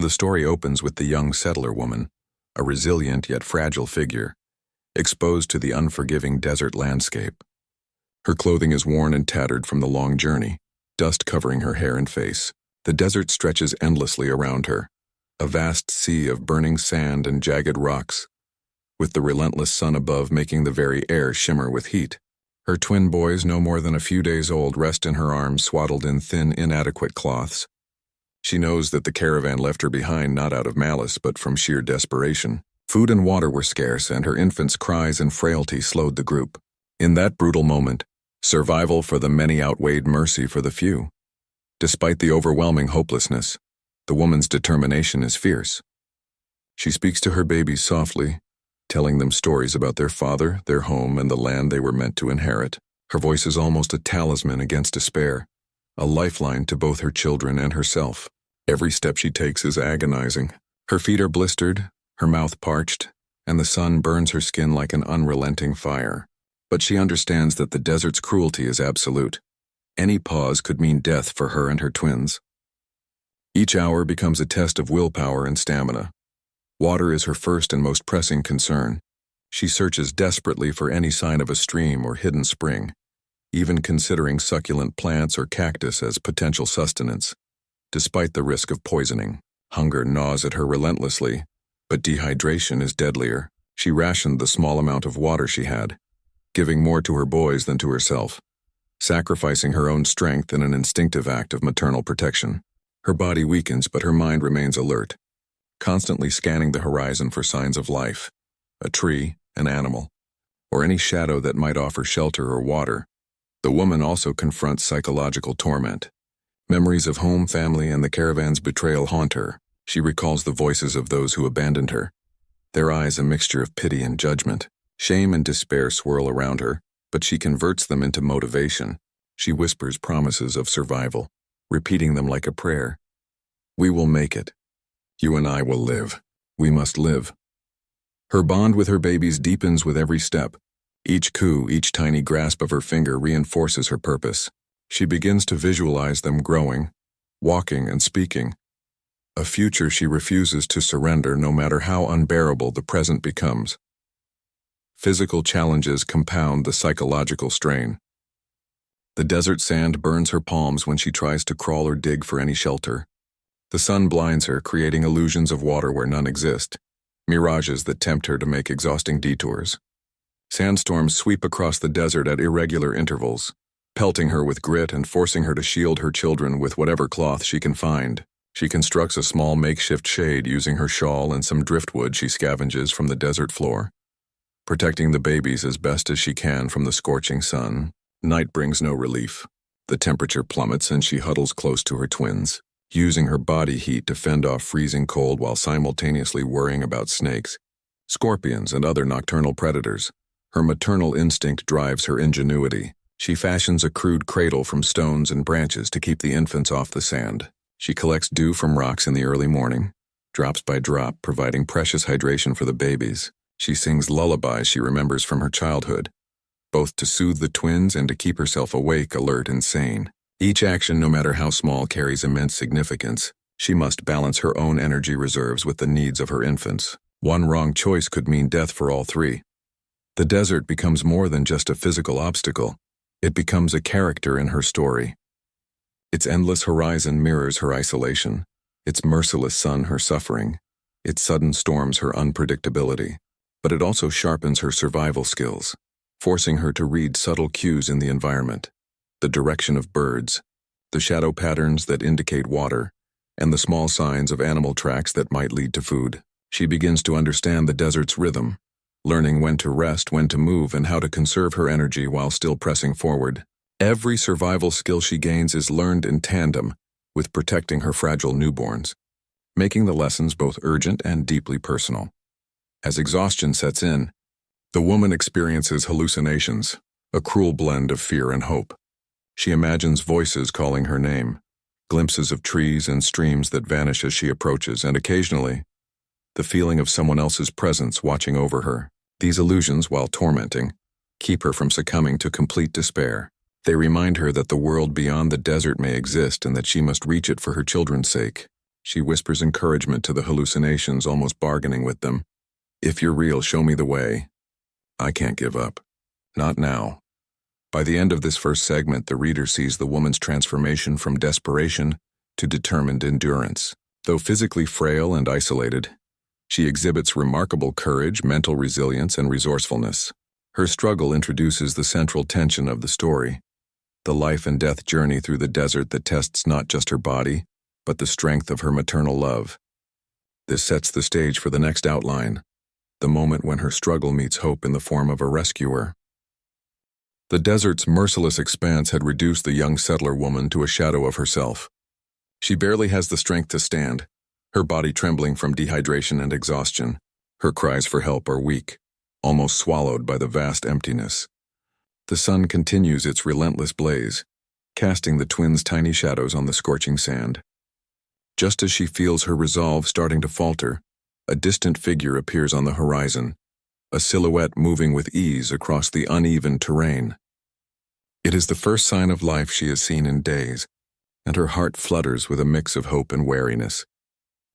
The story opens with the young settler woman, a resilient yet fragile figure, exposed to the unforgiving desert landscape. Her clothing is worn and tattered from the long journey, dust covering her hair and face. The desert stretches endlessly around her, a vast sea of burning sand and jagged rocks, with the relentless sun above making the very air shimmer with heat. Her twin boys, no more than a few days old, rest in her arms, swaddled in thin, inadequate cloths. She knows that the caravan left her behind not out of malice, but from sheer desperation. Food and water were scarce, and her infant's cries and frailty slowed the group. In that brutal moment, survival for the many outweighed mercy for the few. Despite the overwhelming hopelessness, the woman's determination is fierce. She speaks to her babies softly, telling them stories about their father, their home, and the land they were meant to inherit. Her voice is almost a talisman against despair, a lifeline to both her children and herself. Every step she takes is agonizing. Her feet are blistered, her mouth parched, and the sun burns her skin like an unrelenting fire. But she understands that the desert's cruelty is absolute. Any pause could mean death for her and her twins. Each hour becomes a test of willpower and stamina. Water is her first and most pressing concern. She searches desperately for any sign of a stream or hidden spring, even considering succulent plants or cactus as potential sustenance. Despite the risk of poisoning, hunger gnaws at her relentlessly, but dehydration is deadlier. She rationed the small amount of water she had, giving more to her boys than to herself, sacrificing her own strength in an instinctive act of maternal protection. Her body weakens, but her mind remains alert, constantly scanning the horizon for signs of life, a tree, an animal, or any shadow that might offer shelter or water. The woman also confronts psychological torment. Memories of home, family, and the caravan's betrayal haunt her. She recalls the voices of those who abandoned her, their eyes a mixture of pity and judgment. Shame and despair swirl around her, but she converts them into motivation. She whispers promises of survival, repeating them like a prayer. "We will make it. You and I will live. We must live." Her bond with her babies deepens with every step. Each coo, each tiny grasp of her finger reinforces her purpose. She begins to visualize them growing, walking and speaking. A future she refuses to surrender no matter how unbearable the present becomes. Physical challenges compound the psychological strain. The desert sand burns her palms when she tries to crawl or dig for any shelter. The sun blinds her, creating illusions of water where none exist, mirages that tempt her to make exhausting detours. Sandstorms sweep across the desert at irregular intervals, pelting her with grit and forcing her to shield her children with whatever cloth she can find. She constructs a small makeshift shade using her shawl and some driftwood she scavenges from the desert floor, protecting the babies as best as she can from the scorching sun. Night brings no relief. The temperature plummets and she huddles close to her twins, using her body heat to fend off freezing cold while simultaneously worrying about snakes, scorpions, and other nocturnal predators. Her maternal instinct drives her ingenuity. She fashions a crude cradle from stones and branches to keep the infants off the sand. She collects dew from rocks in the early morning, drops by drop, providing precious hydration for the babies. She sings lullabies she remembers from her childhood, both to soothe the twins and to keep herself awake, alert, and sane. Each action, no matter how small, carries immense significance. She must balance her own energy reserves with the needs of her infants. One wrong choice could mean death for all three. The desert becomes more than just a physical obstacle. It becomes a character in her story. Its endless horizon mirrors her isolation, its merciless sun her suffering, its sudden storms her unpredictability. But it also sharpens her survival skills, forcing her to read subtle cues in the environment. The direction of birds, the shadow patterns that indicate water, and the small signs of animal tracks that might lead to food. She begins to understand the desert's rhythm, learning when to rest, when to move, and how to conserve her energy while still pressing forward. Every survival skill she gains is learned in tandem with protecting her fragile newborns, making the lessons both urgent and deeply personal. As exhaustion sets in, the woman experiences hallucinations, a cruel blend of fear and hope. She imagines voices calling her name, glimpses of trees and streams that vanish as she approaches, and occasionally, the feeling of someone else's presence watching over her. These illusions, while tormenting, keep her from succumbing to complete despair. They remind her that the world beyond the desert may exist and that she must reach it for her children's sake. She whispers encouragement to the hallucinations, almost bargaining with them. If you're real, show me the way. I can't give up. Not now. By the end of this first segment, the reader sees the woman's transformation from desperation to determined endurance. Though physically frail and isolated, she exhibits remarkable courage, mental resilience, and resourcefulness. Her struggle introduces the central tension of the story, the life and death journey through the desert that tests not just her body, but the strength of her maternal love. This sets the stage for the next outline, the moment when her struggle meets hope in the form of a rescuer. The desert's merciless expanse had reduced the young settler woman to a shadow of herself. She barely has the strength to stand, her body trembling from dehydration and exhaustion. Her cries for help are weak, almost swallowed by the vast emptiness. The sun continues its relentless blaze, casting the twins' tiny shadows on the scorching sand. Just as she feels her resolve starting to falter, a distant figure appears on the horizon, a silhouette moving with ease across the uneven terrain. It is the first sign of life she has seen in days, and her heart flutters with a mix of hope and wariness.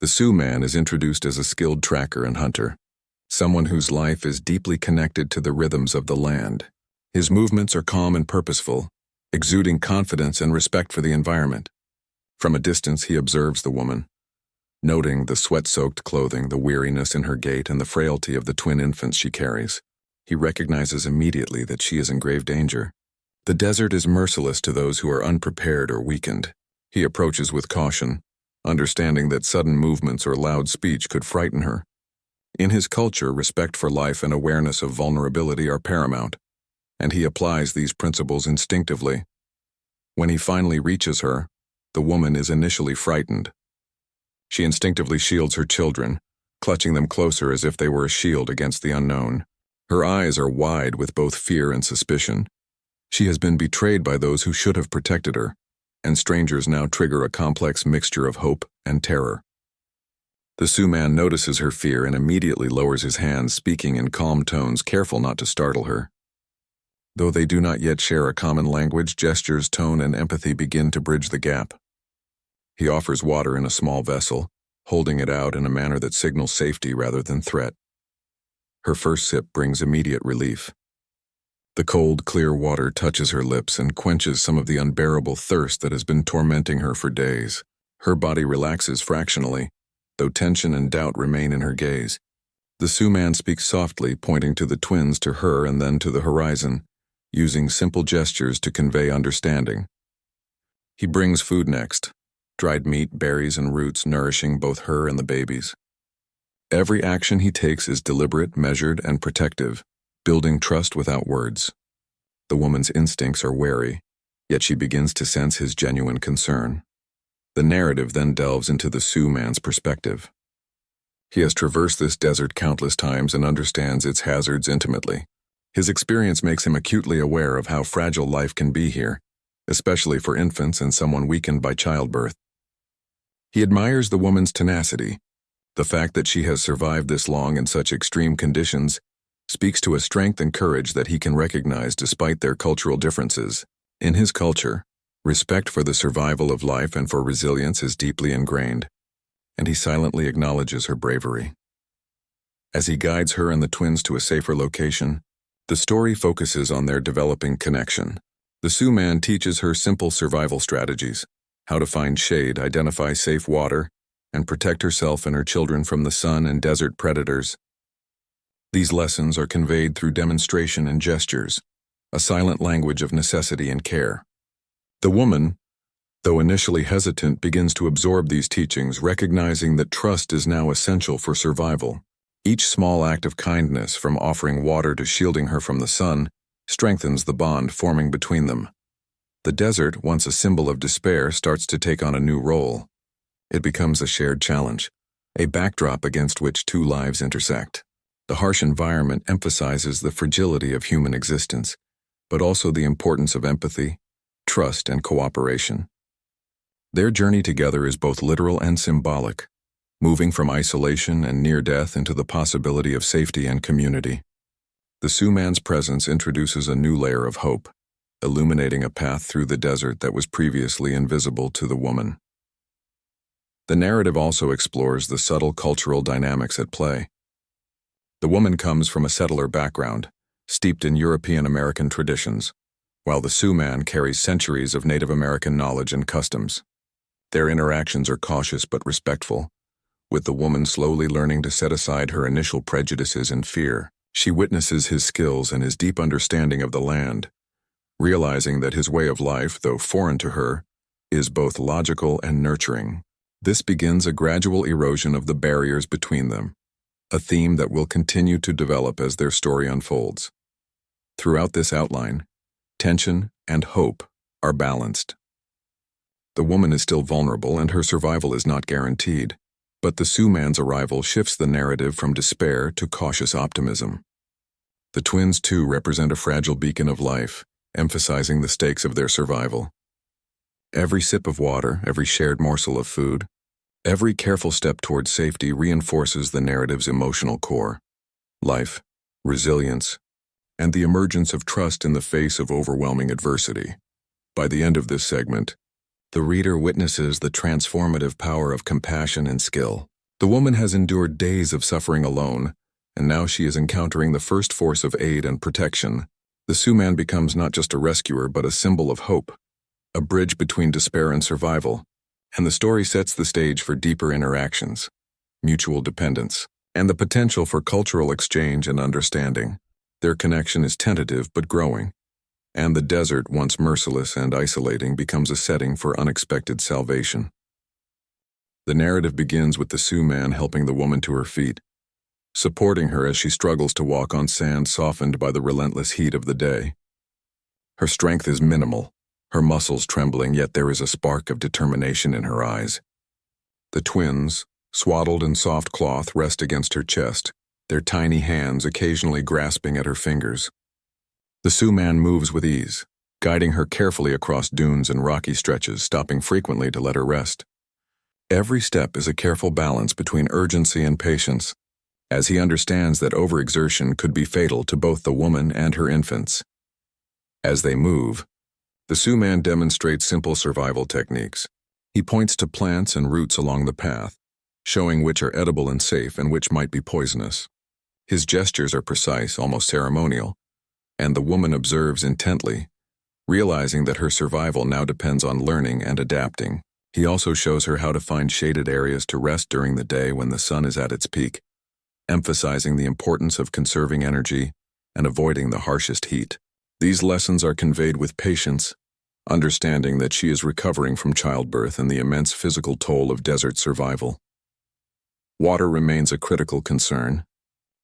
The Sioux man is introduced as a skilled tracker and hunter, someone whose life is deeply connected to the rhythms of the land. His movements are calm and purposeful, exuding confidence and respect for the environment. From a distance, he observes the woman, noting the sweat-soaked clothing, the weariness in her gait, and the frailty of the twin infants she carries. He recognizes immediately that she is in grave danger. The desert is merciless to those who are unprepared or weakened. He approaches with caution, understanding that sudden movements or loud speech could frighten her. In his culture, respect for life and awareness of vulnerability are paramount, and he applies these principles instinctively. When he finally reaches her, the woman is initially frightened. She instinctively shields her children, clutching them closer as if they were a shield against the unknown. Her eyes are wide with both fear and suspicion. She has been betrayed by those who should have protected her, and strangers now trigger a complex mixture of hope and terror. The Sioux man notices her fear and immediately lowers his hands, speaking in calm tones, careful not to startle her. Though they do not yet share a common language, gestures, tone, and empathy begin to bridge the gap. He offers water in a small vessel, holding it out in a manner that signals safety rather than threat. Her first sip brings immediate relief. The cold, clear water touches her lips and quenches some of the unbearable thirst that has been tormenting her for days. Her body relaxes fractionally, though tension and doubt remain in her gaze. The Sioux man speaks softly, pointing to the twins, to her, and then to the horizon, using simple gestures to convey understanding. He brings food next, dried meat, berries, and roots nourishing both her and the babies. Every action he takes is deliberate, measured, and protective, building trust without words. The woman's instincts are wary, yet she begins to sense his genuine concern. The narrative then delves into the Sioux man's perspective. He has traversed this desert countless times and understands its hazards intimately. His experience makes him acutely aware of how fragile life can be here, especially for infants and someone weakened by childbirth. He admires the woman's tenacity. The fact that she has survived this long in such extreme conditions speaks to a strength and courage that he can recognize despite their cultural differences. In his culture, respect for the survival of life and for resilience is deeply ingrained, and he silently acknowledges her bravery. As he guides her and the twins to a safer location, the story focuses on their developing connection. The Sioux man teaches her simple survival strategies: how to find shade, identify safe water, and protect herself and her children from the sun and desert predators. These lessons are conveyed through demonstration and gestures, a silent language of necessity and care. The woman, though initially hesitant, begins to absorb these teachings, recognizing that trust is now essential for survival. Each small act of kindness, from offering water to shielding her from the sun, strengthens the bond forming between them. The desert, once a symbol of despair, starts to take on a new role. It becomes a shared challenge, a backdrop against which two lives intersect. The harsh environment emphasizes the fragility of human existence, but also the importance of empathy, trust, and cooperation. Their journey together is both literal and symbolic, moving from isolation and near death into the possibility of safety and community. The Sioux man's presence introduces a new layer of hope, illuminating a path through the desert that was previously invisible to the woman. The narrative also explores the subtle cultural dynamics at play. The woman comes from a settler background, steeped in European American traditions, while the Sioux man carries centuries of Native American knowledge and customs. Their interactions are cautious but respectful, with the woman slowly learning to set aside her initial prejudices and fear. She witnesses his skills and his deep understanding of the land, realizing that his way of life, though foreign to her, is both logical and nurturing. This begins a gradual erosion of the barriers between them, a theme that will continue to develop as their story unfolds. Throughout this outline, tension and hope are balanced. The woman is still vulnerable and her survival is not guaranteed, but the Sioux man's arrival shifts the narrative from despair to cautious optimism. The twins, too, represent a fragile beacon of life, emphasizing the stakes of their survival. Every sip of water, every shared morsel of food, every careful step towards safety reinforces the narrative's emotional core: life, resilience, and the emergence of trust in the face of overwhelming adversity. By the end of this segment, the reader witnesses the transformative power of compassion and skill. The woman has endured days of suffering alone, and now she is encountering the first force of aid and protection. The Sioux man becomes not just a rescuer but a symbol of hope, a bridge between despair and survival, and the story sets the stage for deeper interactions, mutual dependence, and the potential for cultural exchange and understanding. Their connection is tentative but growing, and the desert, once merciless and isolating, becomes a setting for unexpected salvation. The narrative begins with the Sioux man helping the woman to her feet, supporting her as she struggles to walk on sand softened by the relentless heat of the day. Her strength is minimal, her muscles trembling, yet there is a spark of determination in her eyes. The twins, swaddled in soft cloth, rest against her chest, their tiny hands occasionally grasping at her fingers. The Sioux man moves with ease, guiding her carefully across dunes and rocky stretches, stopping frequently to let her rest. Every step is a careful balance between urgency and patience, as he understands that overexertion could be fatal to both the woman and her infants. As they move, the Sioux man demonstrates simple survival techniques. He points to plants and roots along the path, showing which are edible and safe and which might be poisonous. His gestures are precise, almost ceremonial, and the woman observes intently, realizing that her survival now depends on learning and adapting. He also shows her how to find shaded areas to rest during the day when the sun is at its peak, emphasizing the importance of conserving energy and avoiding the harshest heat. These lessons are conveyed with patience, understanding that she is recovering from childbirth and the immense physical toll of desert survival. Water remains a critical concern,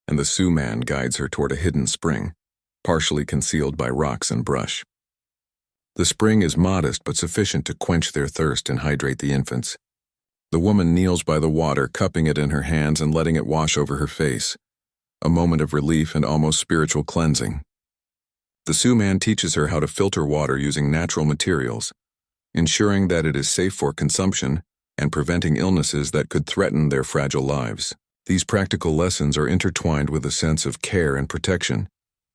and the Sioux man guides her toward a hidden spring, partially concealed by rocks and brush. The spring is modest but sufficient to quench their thirst and hydrate the infants. The woman kneels by the water, cupping it in her hands and letting it wash over her face, a moment of relief and almost spiritual cleansing. The Sioux man teaches her how to filter water using natural materials, ensuring that it is safe for consumption and preventing illnesses that could threaten their fragile lives. These practical lessons are intertwined with a sense of care and protection,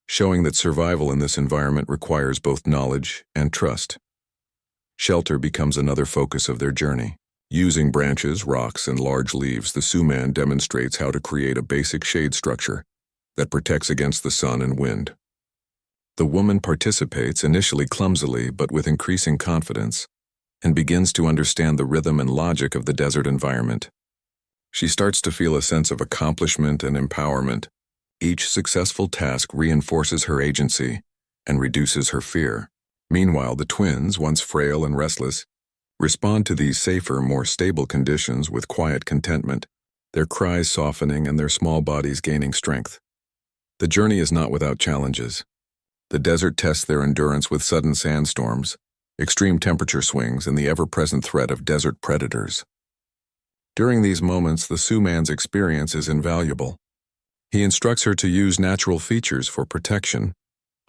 showing that survival in this environment requires both knowledge and trust. Shelter becomes another focus of their journey. Using branches, rocks, and large leaves, the Sioux man demonstrates how to create a basic shade structure that protects against the sun and wind. The woman participates, initially clumsily but with increasing confidence, and begins to understand the rhythm and logic of the desert environment. She starts to feel a sense of accomplishment and empowerment. Each successful task reinforces her agency and reduces her fear. Meanwhile, the twins, once frail and restless, respond to these safer, more stable conditions with quiet contentment, their cries softening and their small bodies gaining strength. The journey is not without challenges. The desert tests their endurance with sudden sandstorms, extreme temperature swings, and the ever-present threat of desert predators. During these moments, the Sioux man's experience is invaluable. He instructs her to use natural features for protection,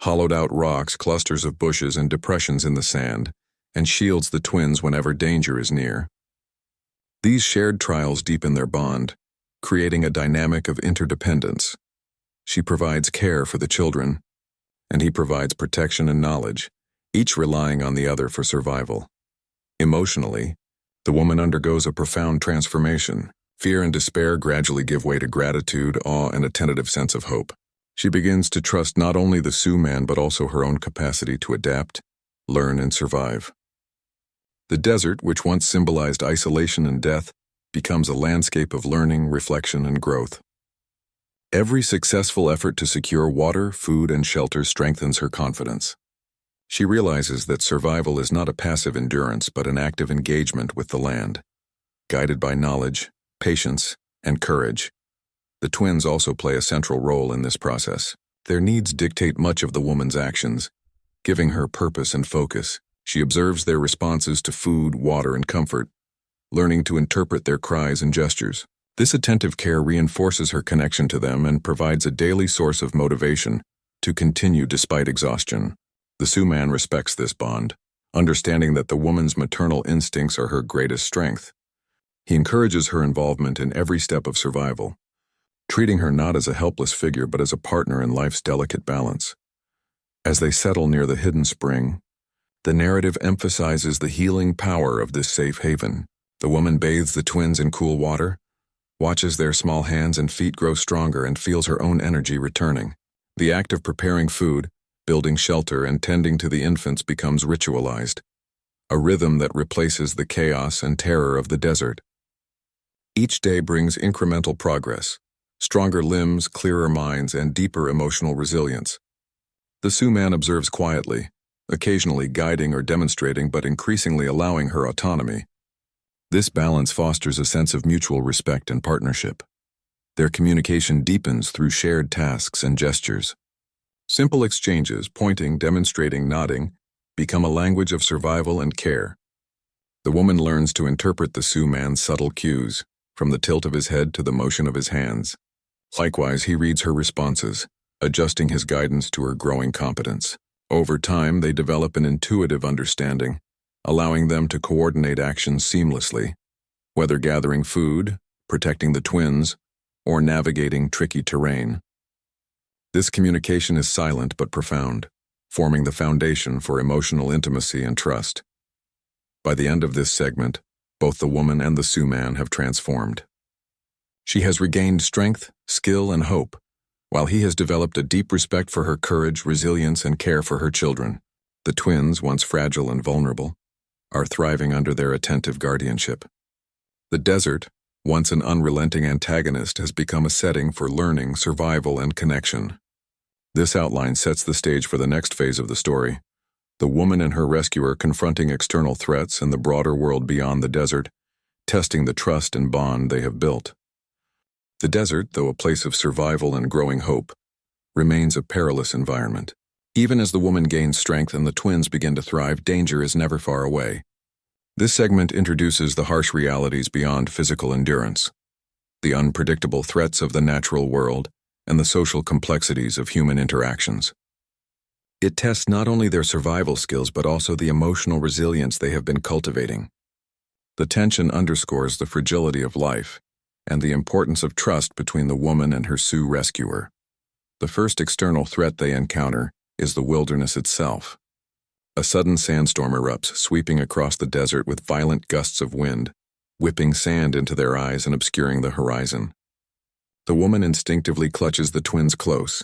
hollowed-out rocks, clusters of bushes, and depressions in the sand, and shields the twins whenever danger is near. These shared trials deepen their bond, creating a dynamic of interdependence. She provides care for the children, and he provides protection and knowledge, each relying on the other for survival. Emotionally, The woman undergoes a profound transformation. Fear and despair gradually give way to gratitude, awe, and a tentative sense of hope. She begins to trust not only the Sioux man but also her own capacity to adapt, learn, and survive. The desert, which once symbolized isolation and death, becomes a landscape of learning, reflection, and growth. Every successful effort to secure water, food, and shelter strengthens her confidence. She realizes that survival is not a passive endurance but an active engagement with the land. Guided by knowledge, patience, and courage, the twins also play a central role in this process. Their needs dictate much of the woman's actions, giving her purpose and focus. She observes their responses to food, water, and comfort, learning to interpret their cries and gestures. This attentive care reinforces her connection to them and provides a daily source of motivation to continue despite exhaustion. The Sioux man respects this bond, understanding that the woman's maternal instincts are her greatest strength. He encourages her involvement in every step of survival, treating her not as a helpless figure but as a partner in life's delicate balance. As they settle near the hidden spring, the narrative emphasizes the healing power of this safe haven. The woman bathes the twins in cool water, watches their small hands and feet grow stronger, and feels her own energy returning. The act of preparing food, building shelter, and tending to the infants becomes ritualized, a rhythm that replaces the chaos and terror of the desert. Each day brings incremental progress, stronger limbs, clearer minds, and deeper emotional resilience. The Sioux man observes quietly, occasionally guiding or demonstrating but increasingly allowing her autonomy. This balance fosters a sense of mutual respect and partnership. Their communication deepens through shared tasks and gestures. Simple exchanges, pointing, demonstrating, nodding, become a language of survival and care. The woman learns to interpret the Sioux man's subtle cues, from the tilt of his head to the motion of his hands. Likewise, he reads her responses, adjusting his guidance to her growing competence. Over time, they develop an intuitive understanding, allowing them to coordinate actions seamlessly, whether gathering food, protecting the twins, or navigating tricky terrain. This communication is silent but profound, forming the foundation for emotional intimacy and trust. By the end of this segment, both the woman and the Sioux man have transformed. She has regained strength, skill, and hope, while he has developed a deep respect for her courage, resilience, and care for her children. The twins, once fragile and vulnerable, are thriving under their attentive guardianship. The desert, once an unrelenting antagonist, has become a setting for learning, survival, and connection. This outline sets the stage for the next phase of the story, the woman and her rescuer confronting external threats and the broader world beyond the desert, testing the trust and bond they have built. The desert, though a place of survival and growing hope, remains a perilous environment. Even as the woman gains strength and the twins begin to thrive, danger is never far away. This segment introduces the harsh realities beyond physical endurance, the unpredictable threats of the natural world, and the social complexities of human interactions. It tests not only their survival skills but also the emotional resilience they have been cultivating. The tension underscores the fragility of life and the importance of trust between the woman and her Sioux rescuer. The first external threat they encounter is the wilderness itself. A sudden sandstorm erupts, sweeping across the desert with violent gusts of wind, whipping sand into their eyes and obscuring the horizon. The woman instinctively clutches the twins close,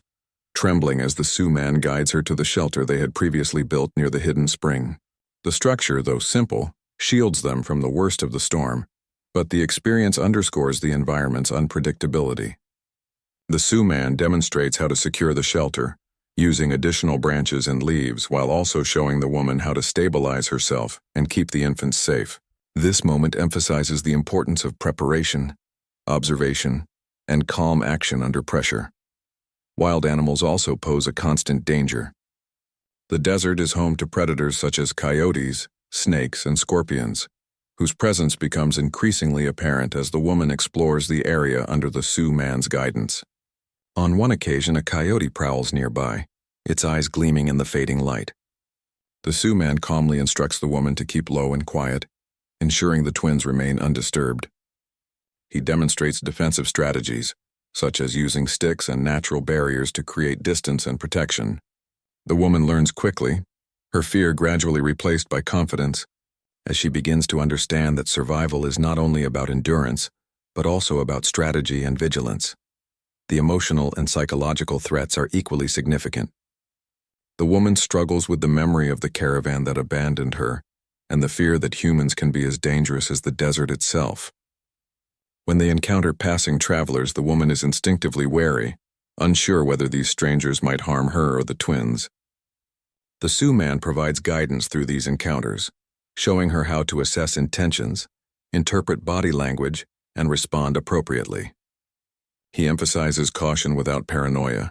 trembling as the Sioux man guides her to the shelter they had previously built near the hidden spring. The structure, though simple, shields them from the worst of the storm, but the experience underscores the environment's unpredictability. The Sioux man demonstrates how to secure the shelter, using additional branches and leaves while also showing the woman how to stabilize herself and keep the infants safe. This moment emphasizes the importance of preparation, observation, and calm action under pressure. Wild animals also pose a constant danger. The desert is home to predators such as coyotes, snakes, and scorpions, whose presence becomes increasingly apparent as the woman explores the area under the Sioux man's guidance. On one occasion, a coyote prowls nearby, its eyes gleaming in the fading light. The Sioux man calmly instructs the woman to keep low and quiet, ensuring the twins remain undisturbed. He demonstrates defensive strategies, such as using sticks and natural barriers to create distance and protection. The woman learns quickly, her fear gradually replaced by confidence, as she begins to understand that survival is not only about endurance, but also about strategy and vigilance. The emotional and psychological threats are equally significant. The woman struggles with the memory of the caravan that abandoned her and the fear that humans can be as dangerous as the desert itself. When they encounter passing travelers, the woman is instinctively wary, unsure whether these strangers might harm her or the twins. The Sioux man provides guidance through these encounters, showing her how to assess intentions, interpret body language, and respond appropriately. He emphasizes caution without paranoia,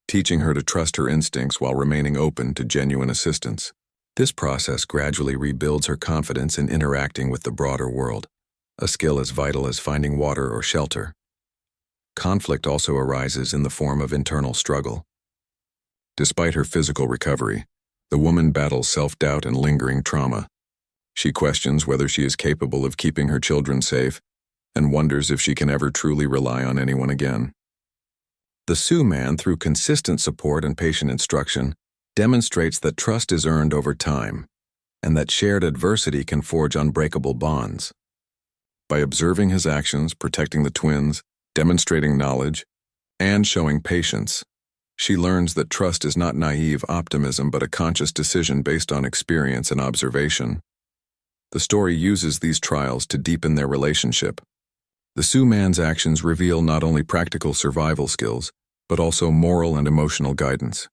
teaching her to trust her instincts while remaining open to genuine assistance. This process gradually rebuilds her confidence in interacting with the broader world, a skill as vital as finding water or shelter. Conflict also arises in the form of internal struggle. Despite her physical recovery, the woman battles self-doubt and lingering trauma. She questions whether she is capable of keeping her children safe and wonders if she can ever truly rely on anyone again. The Sioux man, through consistent support and patient instruction, demonstrates that trust is earned over time and that shared adversity can forge unbreakable bonds. By observing his actions, protecting the twins, demonstrating knowledge, and showing patience, she learns that trust is not naive optimism but a conscious decision based on experience and observation. The story uses these trials to deepen their relationship. The Sioux man's actions reveal not only practical survival skills, but also moral and emotional guidance.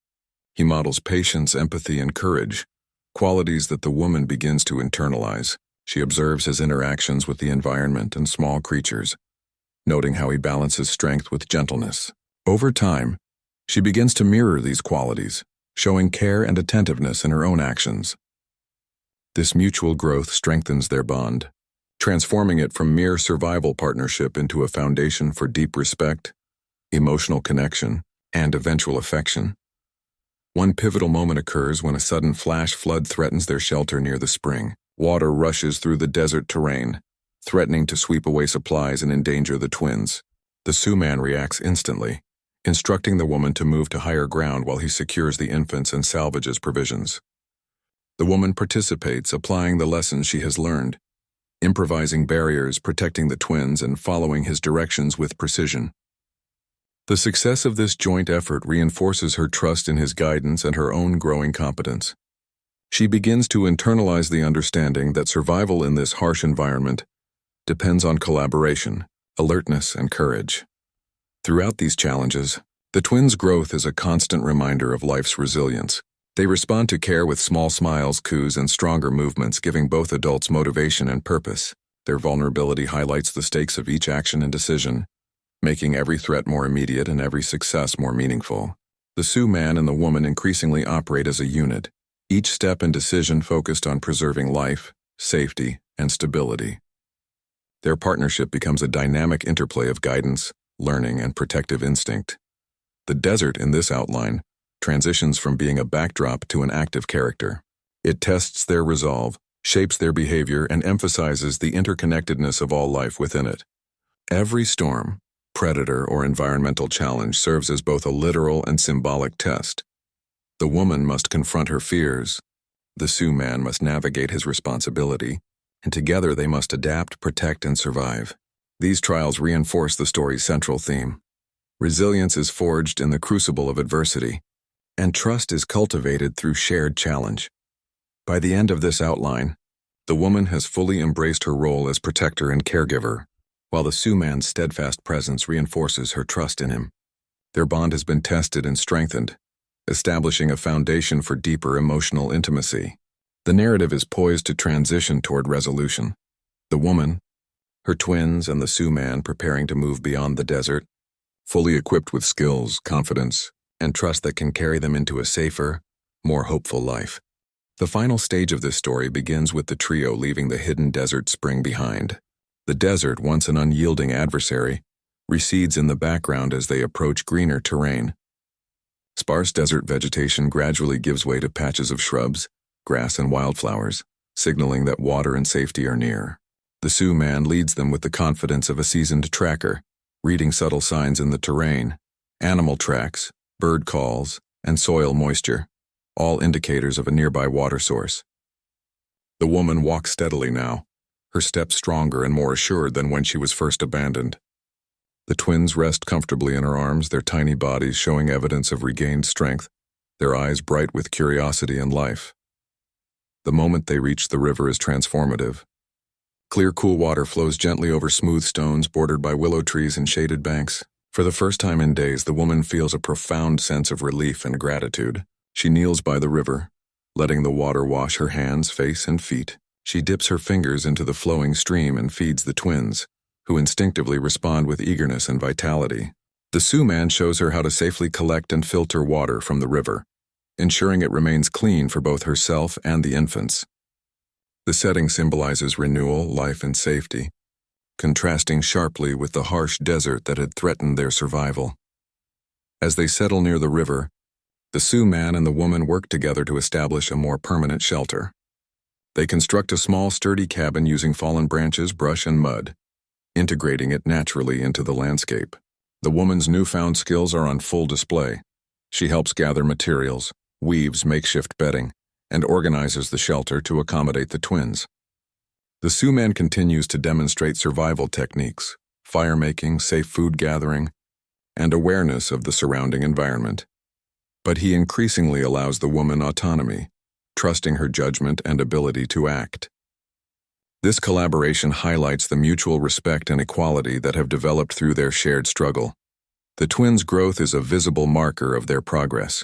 He models patience, empathy, and courage, qualities that the woman begins to internalize. She observes his interactions with the environment and small creatures, noting how he balances strength with gentleness. Over time, she begins to mirror these qualities, showing care and attentiveness in her own actions. This mutual growth strengthens their bond, transforming it from mere survival partnership into a foundation for deep respect, emotional connection, and eventual affection. One pivotal moment occurs when a sudden flash flood threatens their shelter near the spring. Water rushes through the desert terrain, threatening to sweep away supplies and endanger the twins. The Sioux man reacts instantly, instructing the woman to move to higher ground while he secures the infants and salvages provisions. The woman participates, applying the lessons she has learned, improvising barriers, protecting the twins, and following his directions with precision. The success of this joint effort reinforces her trust in his guidance and her own growing competence. She begins to internalize the understanding that survival in this harsh environment depends on collaboration, alertness, and courage. Throughout these challenges, the twins' growth is a constant reminder of life's resilience. They respond to care with small smiles, coos, and stronger movements, giving both adults motivation and purpose. Their vulnerability highlights the stakes of each action and decision, making every threat more immediate and every success more meaningful. The Sioux man and the woman increasingly operate as a unit, each step and decision focused on preserving life, safety, and stability. Their partnership becomes a dynamic interplay of guidance, learning, and protective instinct. The desert in this outline transitions from being a backdrop to an active character. It tests their resolve, shapes their behavior, and emphasizes the interconnectedness of all life within it. Every storm, predator, or environmental challenge serves as both a literal and symbolic test. The woman must confront her fears, the Sioux man must navigate his responsibility, and together they must adapt, protect, and survive. These trials reinforce the story's central theme. Resilience is forged in the crucible of adversity, and trust is cultivated through shared challenge. By the end of this outline, the woman has fully embraced her role as protector and caregiver, while the Sioux man's steadfast presence reinforces her trust in him. Their bond has been tested and strengthened, establishing a foundation for deeper emotional intimacy. The narrative is poised to transition toward resolution. The woman, her twins, and the Sioux man preparing to move beyond the desert, fully equipped with skills, confidence, and trust that can carry them into a safer, more hopeful life. The final stage of this story begins with the trio leaving the hidden desert spring behind. The desert, once an unyielding adversary, recedes in the background as they approach greener terrain. Sparse desert vegetation gradually gives way to patches of shrubs, grass, and wildflowers, signaling that water and safety are near. The Sioux man leads them with the confidence of a seasoned tracker, reading subtle signs in the terrain, animal tracks, bird calls, and soil moisture, all indicators of a nearby water source. The woman walks steadily now, her steps stronger and more assured than when she was first abandoned. The twins rest comfortably in her arms, their tiny bodies showing evidence of regained strength, their eyes bright with curiosity and life. The moment they reach the river is transformative. Clear, cool water flows gently over smooth stones bordered by willow trees and shaded banks. For the first time in days, the woman feels a profound sense of relief and gratitude. She kneels by the river, letting the water wash her hands, face, and feet. She dips her fingers into the flowing stream and feeds the twins, who instinctively respond with eagerness and vitality. The Sioux man shows her how to safely collect and filter water from the river, ensuring it remains clean for both herself and the infants. The setting symbolizes renewal, life, and safety, contrasting sharply with the harsh desert that had threatened their survival. As they settle near the river, the Sioux man and the woman work together to establish a more permanent shelter. They construct a small, sturdy cabin using fallen branches, brush, and mud, integrating it naturally into the landscape. The woman's newfound skills are on full display. She helps gather materials, weaves makeshift bedding, and organizes the shelter to accommodate the twins. The Sioux man continues to demonstrate survival techniques, fire-making, safe food gathering, and awareness of the surrounding environment. But he increasingly allows the woman autonomy, trusting her judgment and ability to act. This collaboration highlights the mutual respect and equality that have developed through their shared struggle. The twins' growth is a visible marker of their progress.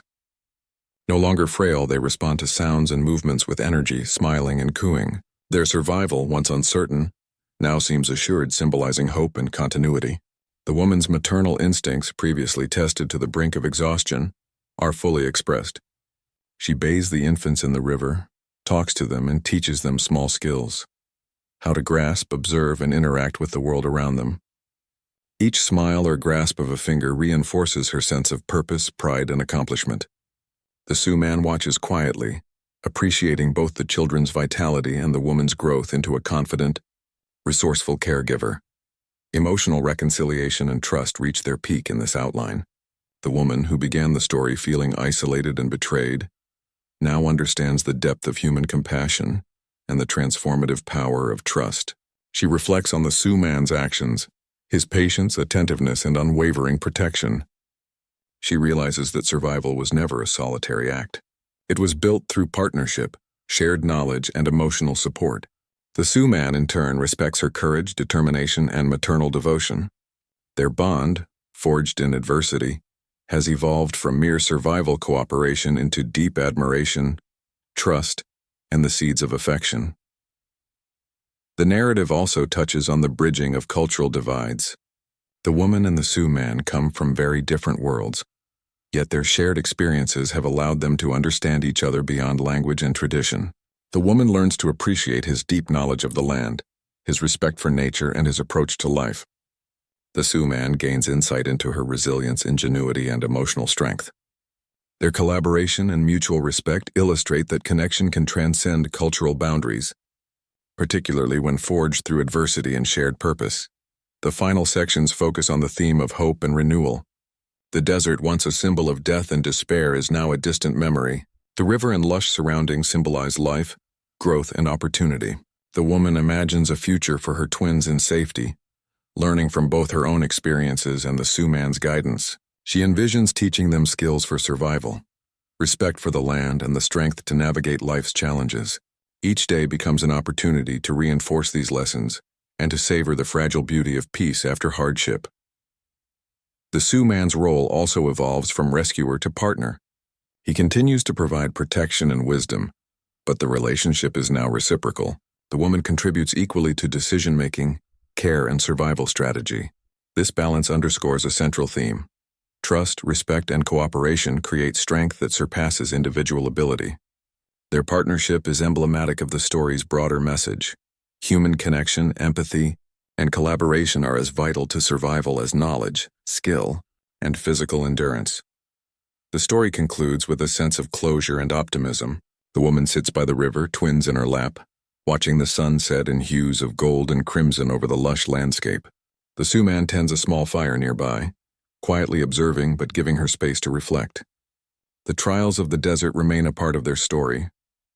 No longer frail, they respond to sounds and movements with energy, smiling and cooing. Their survival, once uncertain, now seems assured, symbolizing hope and continuity. The woman's maternal instincts, previously tested to the brink of exhaustion, are fully expressed. She bathes the infants in the river, talks to them, and teaches them small skills: how to grasp, observe, and interact with the world around them. Each smile or grasp of a finger reinforces her sense of purpose, pride, and accomplishment. The Sioux man watches quietly, appreciating both the children's vitality and the woman's growth into a confident, resourceful caregiver. Emotional reconciliation and trust reach their peak in this outline. The woman, who began the story feeling isolated and betrayed, now understands the depth of human compassion and the transformative power of trust. She reflects on the Sioux man's actions, his patience, attentiveness, and unwavering protection. She realizes that survival was never a solitary act. It was built through partnership, shared knowledge, and emotional support. The Sioux man, in turn, respects her courage, determination, and maternal devotion. Their bond, forged in adversity, has evolved from mere survival cooperation into deep admiration, trust, and the seeds of affection. The narrative also touches on the bridging of cultural divides. The woman and the Sioux man come from very different worlds, yet their shared experiences have allowed them to understand each other beyond language and tradition. The woman learns to appreciate his deep knowledge of the land, his respect for nature, and his approach to life. The Sioux man gains insight into her resilience, ingenuity, and emotional strength. Their collaboration and mutual respect illustrate that connection can transcend cultural boundaries, particularly when forged through adversity and shared purpose. The final sections focus on the theme of hope and renewal. The desert, once a symbol of death and despair, is now a distant memory. The river and lush surroundings symbolize life, growth, and opportunity. The woman imagines a future for her twins in safety, learning from both her own experiences and the Sioux man's guidance. She envisions teaching them skills for survival, respect for the land, and the strength to navigate life's challenges. Each day becomes an opportunity to reinforce these lessons and to savor the fragile beauty of peace after hardship. The Sioux man's role also evolves from rescuer to partner. He continues to provide protection and wisdom, but the relationship is now reciprocal. The woman contributes equally to decision-making, care, and survival strategy. This balance underscores a central theme. Trust, respect, and cooperation create strength that surpasses individual ability. Their partnership is emblematic of the story's broader message. Human connection, empathy, and collaboration are as vital to survival as knowledge, skill, and physical endurance. The story concludes with a sense of closure and optimism. The woman sits by the river, twins in her lap, watching the sun set in hues of gold and crimson over the lush landscape. The Sioux man tends a small fire nearby, quietly observing but giving her space to reflect. The trials of the desert remain a part of their story,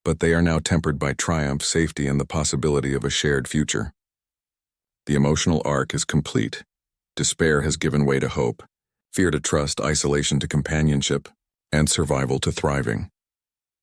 but they are now tempered by triumph, safety, and the possibility of a shared future. The emotional arc is complete. Despair has given way to hope, fear to trust, isolation to companionship, and survival to thriving.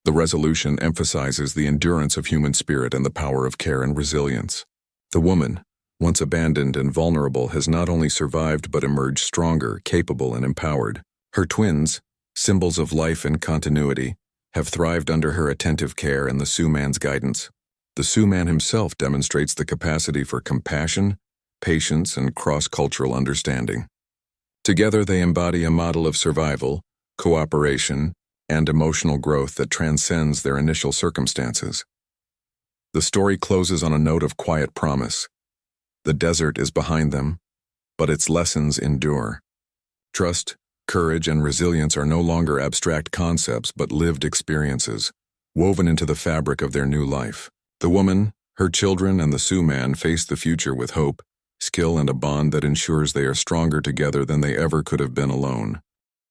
The resolution emphasizes the endurance of human spirit and the power of care and resilience. The woman, once abandoned and vulnerable, has not only survived but emerged stronger, capable, and empowered. Her twins, symbols of life and continuity, have thrived under her attentive care and the Sioux man's guidance. The Sioux man himself demonstrates the capacity for compassion, patience, and cross-cultural understanding. Together they embody a model of survival, cooperation, and emotional growth that transcends their initial circumstances. The story closes on a note of quiet promise. The desert is behind them, but its lessons endure. Trust, courage, and resilience are no longer abstract concepts but lived experiences, woven into the fabric of their new life. The woman, her children, and the Sioux man face the future with hope, skill, and a bond that ensures they are stronger together than they ever could have been alone.